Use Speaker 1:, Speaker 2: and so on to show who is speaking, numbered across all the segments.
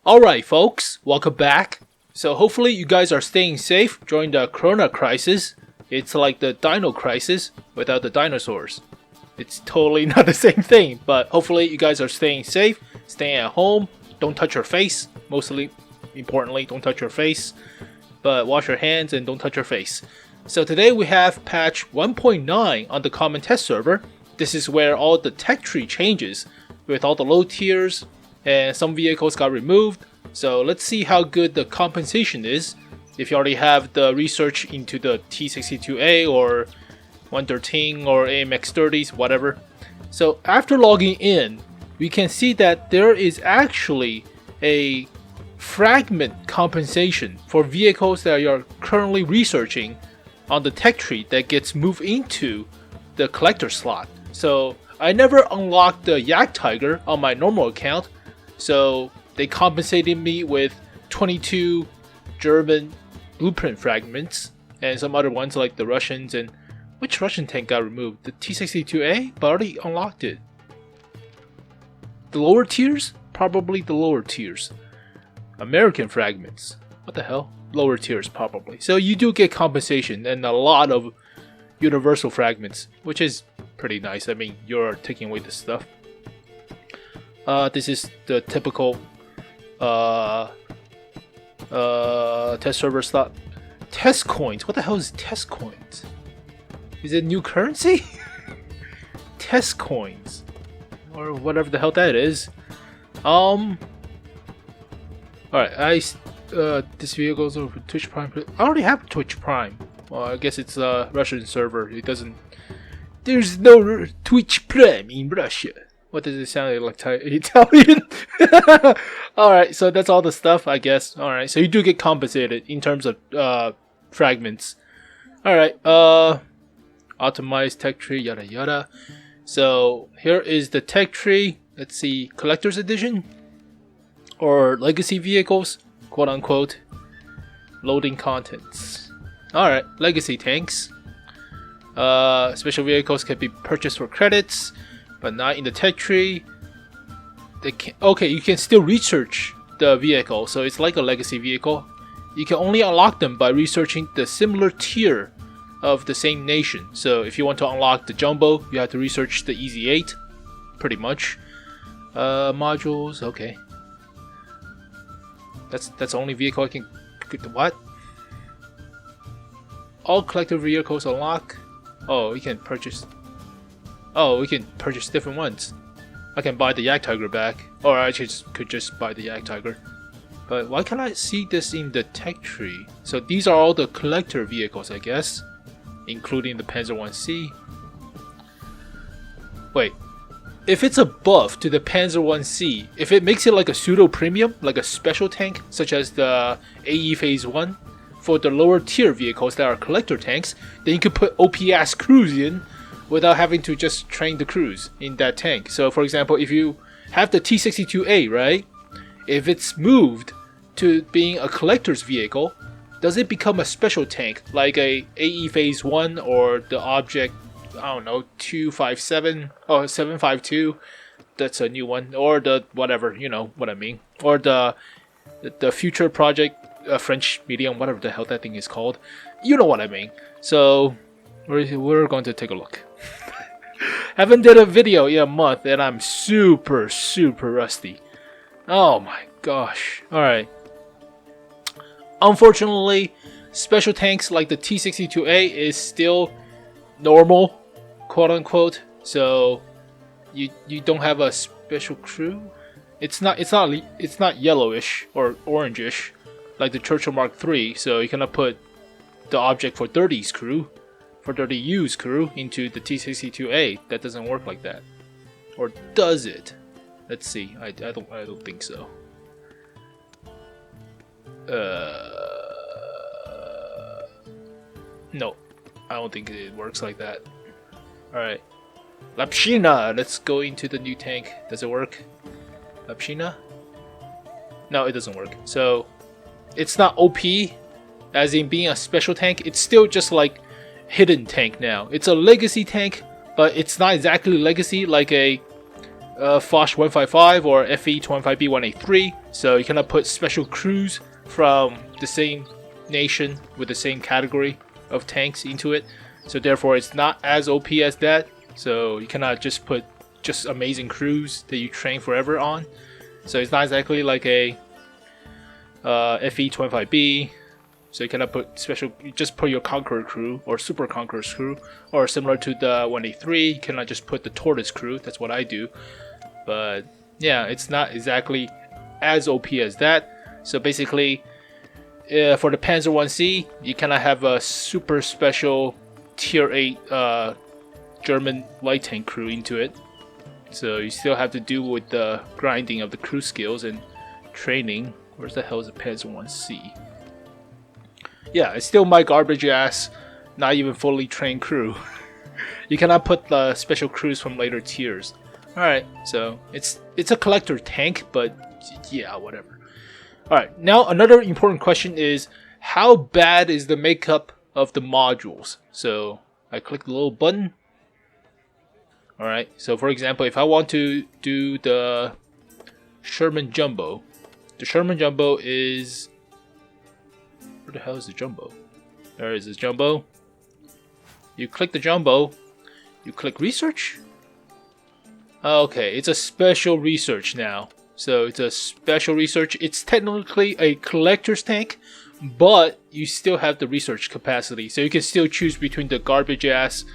Speaker 1: Alright folks, welcome back. So hopefully you guys are staying safe during the Corona crisis. It's like the Dino crisis without the dinosaurs. It's totally not the same thing, but hopefully you guys are staying safe, staying at home, don't touch your face, mostly importantly, don't touch your face, but wash your hands and don't touch your face. So today we have patch 1.9 on the common test server. This is where all the tech tree changes with all the low tiers and some vehicles got removed. So let's see how good the compensation is if you already have the research into the T62A or 113 or AMX30s, whatever. So after logging in, we can see that there is actually a fragment compensation for vehicles that you are currently researching on the tech tree that gets moved into the collector slot. So I never unlocked the Yak Tiger on my normal account, so they compensated me with 22 German blueprint fragments and some other ones like the Russians. And which Russian tank got removed? The T62A? But I already unlocked it. The lower tiers? Probably the lower tiers. American fragments. What the hell? Lower tiers probably. So you do get compensation and a lot of universal fragments, which is pretty nice. I mean, you're taking away the stuff. This is the typical test server slot. Test coins. What the hell is test coins? Is it new currency? Test coins, or whatever the hell that is. Alright, this video goes over Twitch Prime. I already have Twitch Prime. Well, I guess it's a Russian server. It doesn't. There's no Twitch Prime in Russia. What does it sound like? Italian? Alright, so that's all the stuff, I guess. Alright, so you do get compensated in terms of fragments. Alright, optimized tech tree, yada yada. So here is the tech tree. Let's see, collector's edition or legacy vehicles, quote unquote. Loading contents. Alright, legacy tanks. Special vehicles can be purchased for credits, but not in the tech tree. Okay, you can still research the vehicle, so it's like a legacy vehicle. You can only unlock them by researching the similar tier of the same nation. So if you want to unlock the Jumbo, you have to research the Easy 8, pretty much. Modules, okay. That's the only vehicle I can. What? All collector vehicles unlock. Oh, we can purchase. Oh, we can purchase different ones. I can buy the Yak Tiger back, or I could just buy the Yak Tiger. But why can't I see this in the tech tree? So these are all the collector vehicles, I guess, including the Panzer 1C. Wait, if it's a buff to the Panzer 1C, if it makes it like a pseudo premium, like a special tank, such as the AE Phase 1, for the lower tier vehicles that are collector tanks, then you could put OP-ass crews in without having to just train the crews in that tank. So for example, if you have the T62A, right? If it's moved to being a collector's vehicle, does it become a special tank like a AE Phase 1 or the Object, I don't know, 257 or 752? That's a new one, or the whatever, you know what I mean, or the Future Project French medium, whatever the hell that thing is called. You know what I mean. So we're going to take a look. Haven't did a video in a month and I'm super rusty. Oh my gosh. Alright. Unfortunately, special tanks like the T62A is still normal, quote unquote. So you don't have a special crew. It's not yellowish or orangish like the Churchill Mark III. So you cannot put the Object for 30's crew, for 30U's crew into the T62A. That doesn't work like that. Or does it? Let's see. I don't think so. No, I don't think it works like that. Alright. Lapshina! Let's go into the new tank. Does it work? Lapshina? No, it doesn't work. So, it's not OP, as in being a special tank. It's still just like hidden tank now. It's a legacy tank, but it's not exactly legacy like a Foch 155 or FE25B183. So you cannot put special crews from the same nation with the same category of tanks into it. So therefore it's not as OP as that. So you cannot just put just amazing crews that you train forever on. So it's not exactly like a FE25B. So you cannot put special, you just put your Conqueror crew or Super Conqueror's crew, or similar to the 183, you cannot just put the Tortoise crew. That's what I do. But yeah, it's not exactly as OP as that. So basically, for the Panzer 1C, you cannot have a super special tier 8 German light tank crew into it. So you still have to do with the grinding of the crew skills and training. Where's the hell is the Panzer 1C? Yeah, it's still my garbage ass, not even fully trained crew. You cannot put the special crews from later tiers. Alright, so it's a collector tank, but yeah, whatever. Alright, now another important question is, how bad is the makeup of the modules? So I click the little button. Alright, so for example, if I want to do the Sherman Jumbo, the Sherman Jumbo is... Where the hell is the Jumbo? There is the Jumbo. You click the Jumbo, you click Research. Okay, it's a special research now. So it's a special research. It's technically a collector's tank, but you still have the research capacity. So you can still choose between the garbage ass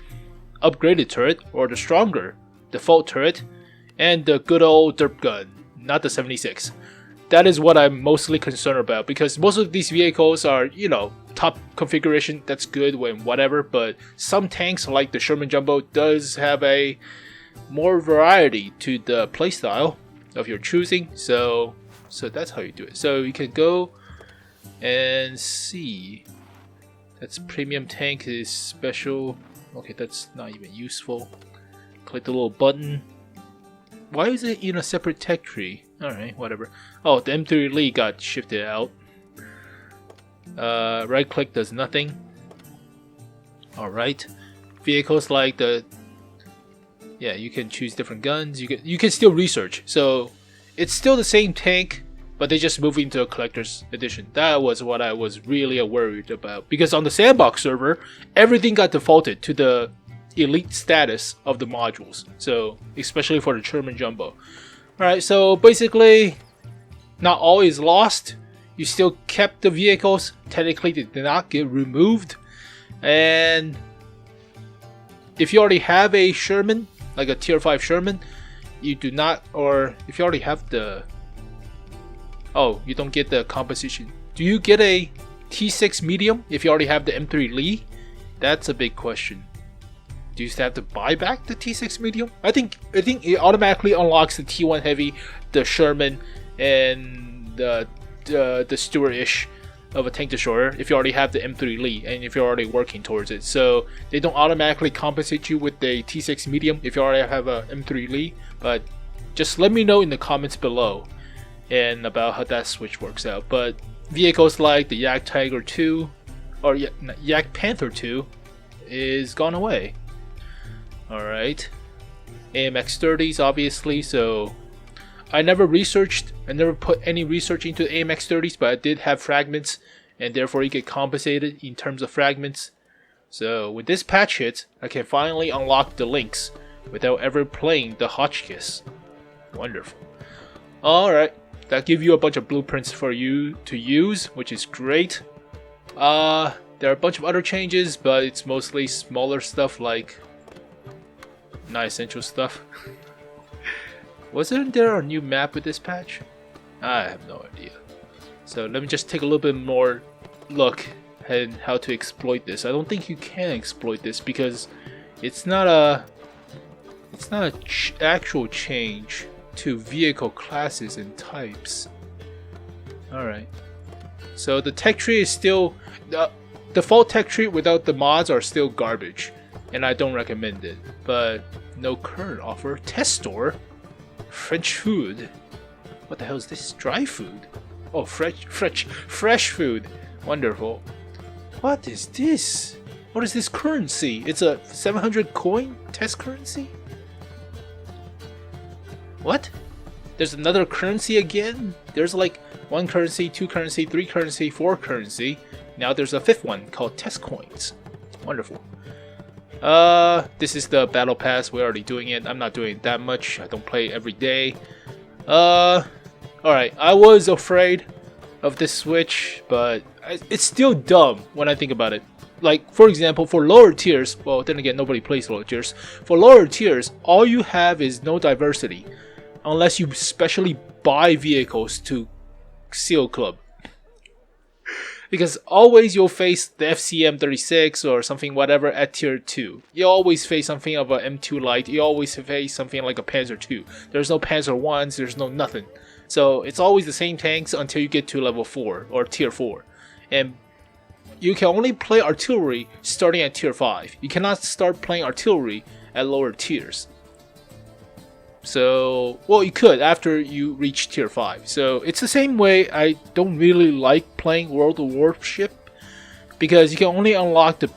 Speaker 1: upgraded turret or the stronger default turret and the good old derp gun, not the 76. That is what I'm mostly concerned about, because most of these vehicles are, you know, top configuration, that's good when whatever, but some tanks like the Sherman Jumbo does have a more variety to the playstyle of your choosing, so that's how you do it. So you can go and see, that's premium tank is special. Okay, that's not even useful. Click the little button. Why is it in a separate tech tree? Alright, whatever. Oh, the M3 Lee got shifted out. Right click does nothing. Alright. Vehicles like the... Yeah, you can choose different guns. You can still research. So, it's still the same tank, but they just moved into a collector's edition. That was what I was really worried about. Because on the sandbox server, everything got defaulted to the elite status of the modules. So, especially for the Sherman Jumbo. Alright, so basically, not all is lost. You still kept the vehicles. Technically, they did not get removed. And if you already have a Sherman, like a tier 5 Sherman, you do not, or if you already have the... Oh, you don't get the composition. Do you get a T6 medium if you already have the M3 Lee? That's a big question. Do you still have to buy back the T6 medium? I think it automatically unlocks the T1 heavy, the Sherman, and the Stuart-ish of a tank destroyer if you already have the M3 Lee and if you're already working towards it. So they don't automatically compensate you with the T6 medium if you already have a M3 Lee. But just let me know in the comments below and about how that switch works out. But vehicles like the Yak Tiger 2 or Yak Panther 2 is gone away. Alright, AMX 30s obviously, so I never put any research into AMX 30s, but I did have fragments, and therefore you get compensated in terms of fragments. So with this patch hit, I can finally unlock the links without ever playing the Hotchkiss. Wonderful. Alright, that gives you a bunch of blueprints for you to use, which is great. There are a bunch of other changes, but it's mostly smaller stuff like not essential stuff. Wasn't there a new map with this patch? I have no idea. So let me just take a little bit more look at how to exploit this. I don't think you can exploit this because it's not a actual change to vehicle classes and types. Alright. So the tech tree is still... The default tech tree without the mods are still garbage. And I don't recommend it. But no current offer. Test store? French food? What the hell is this? Dry food? Oh, fresh food. Wonderful. What is this? What is this currency? It's a 700 coin test currency? What? There's another currency again? There's like 1 currency, 2 currency, 3 currency, 4 currency. Now there's a 5th one called test coins. Wonderful. This is the battle pass. We're already doing it. I'm not doing it that much. I don't play every day. Alright. I was afraid of this switch, but it's still dumb when I think about it. Like, for example, for lower tiers, well, then again, nobody plays lower tiers. For lower tiers, all you have is no diversity. Unless you specially buy vehicles to Seal Club. Because always you'll face the FCM 36 or something whatever at tier 2. You always face something of a M2 light. You always face something like a Panzer 2. There's no Panzer 1s, there's no nothing. So it's always the same tanks until you get to level 4 or tier 4. And you can only play artillery starting at tier 5. You cannot start playing artillery at lower tiers. So, well, you could after you reach tier 5. So it's the same way. I don't really like playing World of Warship because you can only unlock the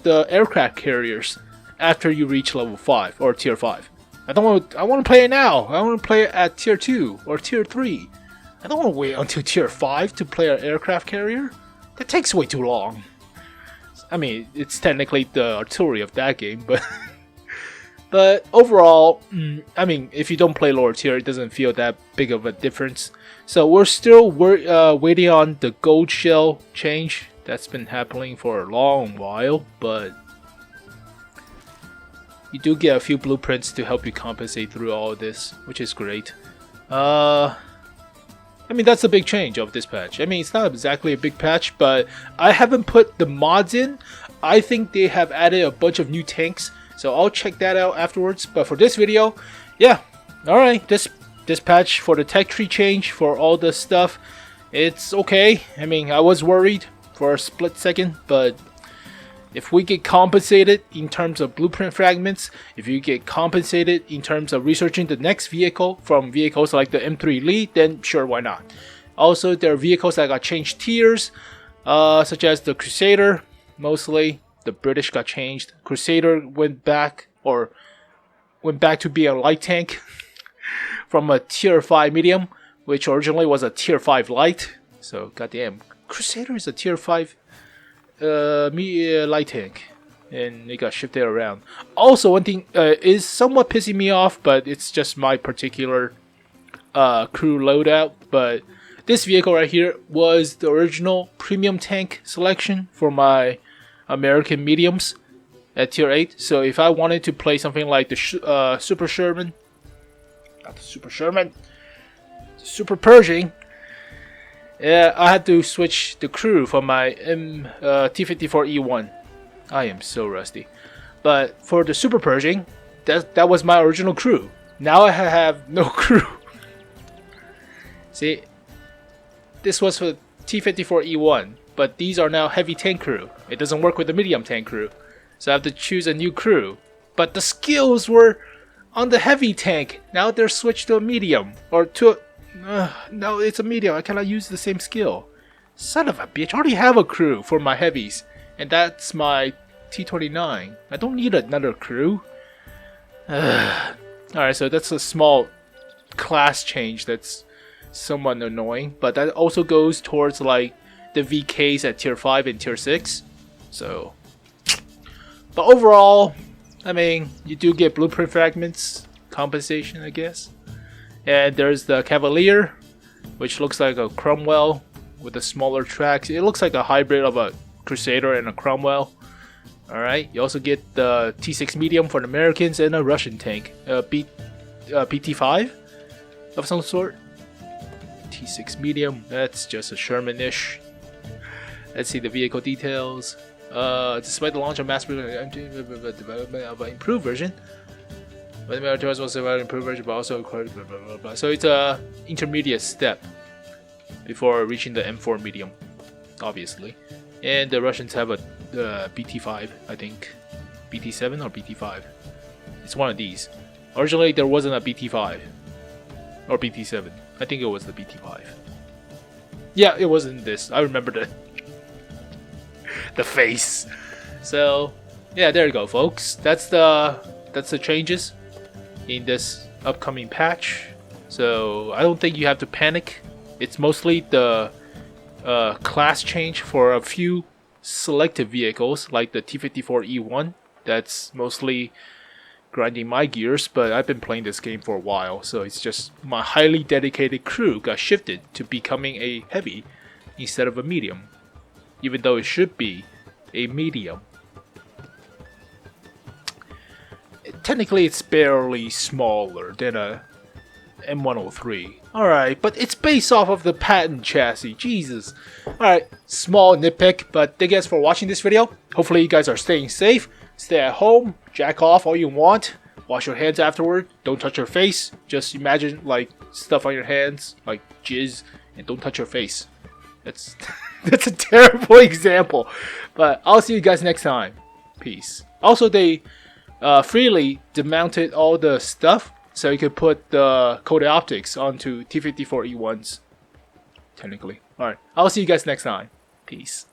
Speaker 1: the aircraft carriers after you reach level 5 or tier 5. I want to play it now. I want to play it at tier 2 or tier 3. I don't want to wait until tier 5 to play an aircraft carrier. That takes way too long. I mean, it's technically the artillery of that game, but but overall, I mean, if you don't play lower tier, it doesn't feel that big of a difference. So we're still waiting on the gold shell change. That's been happening for a long while, but you do get a few blueprints to help you compensate through all of this, which is great. I mean, that's a big change of this patch. I mean, it's not exactly a big patch, but I haven't put the mods in. I think they have added a bunch of new tanks, so I'll check that out afterwards. But for this video, yeah, alright, this patch for the tech tree change, for all the stuff, it's okay. I mean, I was worried for a split second, but if we get compensated in terms of blueprint fragments, if you get compensated in terms of researching the next vehicle from vehicles like the M3 Elite, then sure, why not? Also, there are vehicles that got changed tiers, such as the Crusader. Mostly, the British got changed. Crusader went back to be a light tank from a tier 5 medium, which originally was a tier 5 light. So, goddamn, Crusader is a tier 5 light tank, and it got shifted around. Also, one thing is somewhat pissing me off, but it's just my particular crew loadout. But this vehicle right here was the original premium tank selection for my American mediums at tier 8. So if I wanted to play something like the Super Sherman, not the Super Sherman, the Super Pershing, yeah, I had to switch the crew from my T-54E1. I am so rusty. But for the Super Pershing, that was my original crew. Now I have no crew. See, this was for T-54E1, but these are now heavy tank crew. It doesn't work with the medium tank crew, so I have to choose a new crew. But the skills were on the heavy tank. Now they're switched to a medium, or to a no, it's a medium. I cannot use the same skill. Son of a bitch. I already have a crew for my heavies, and that's my T-29. I don't need another crew. Alright, so that's a small class change that's somewhat annoying, but that also goes towards like the VKs at tier 5 and tier 6. So, but overall, I mean, you do get blueprint fragments compensation, I guess. And there's the Cavalier, which looks like a Cromwell with a smaller tracks. It looks like a hybrid of a Crusader and a Cromwell. Alright, you also get the T6 medium for the Americans and a Russian tank, BT5 of some sort. T6 medium, that's just a Sherman-ish. Let's see the vehicle details. Despite the launch of mass development of an improved version, but the military was about improved version, but also blah, blah, blah. So it's a intermediate step before reaching the M4 medium, obviously. And the Russians have a BT5, I think, BT7 or BT5. It's one of these. Originally, there wasn't a BT5 or BT7. I think it was the BT5. Yeah, it wasn't this. I remember the face. So yeah, there you go, folks. That's the changes in this upcoming patch. So I don't think you have to panic. It's mostly the class change for a few selected vehicles like the T-54E1. That's mostly grinding my gears, but I've been playing this game for a while, so it's just my highly dedicated crew got shifted to becoming a heavy instead of a medium, even though it should be a medium. Technically it's barely smaller than a M103. Alright, but it's based off of the patent chassis. Jesus. Alright, small nitpick, but thank you guys for watching this video. Hopefully you guys are staying safe. Stay at home, jack off all you want, wash your hands afterward, don't touch your face. Just imagine like stuff on your hands, like jizz, and don't touch your face. That's that's a terrible example, but I'll see you guys next time. Peace. Also, they freely demounted all the stuff, so you could put the coated optics onto T-54E1s. Technically. Alright, I'll see you guys next time. Peace.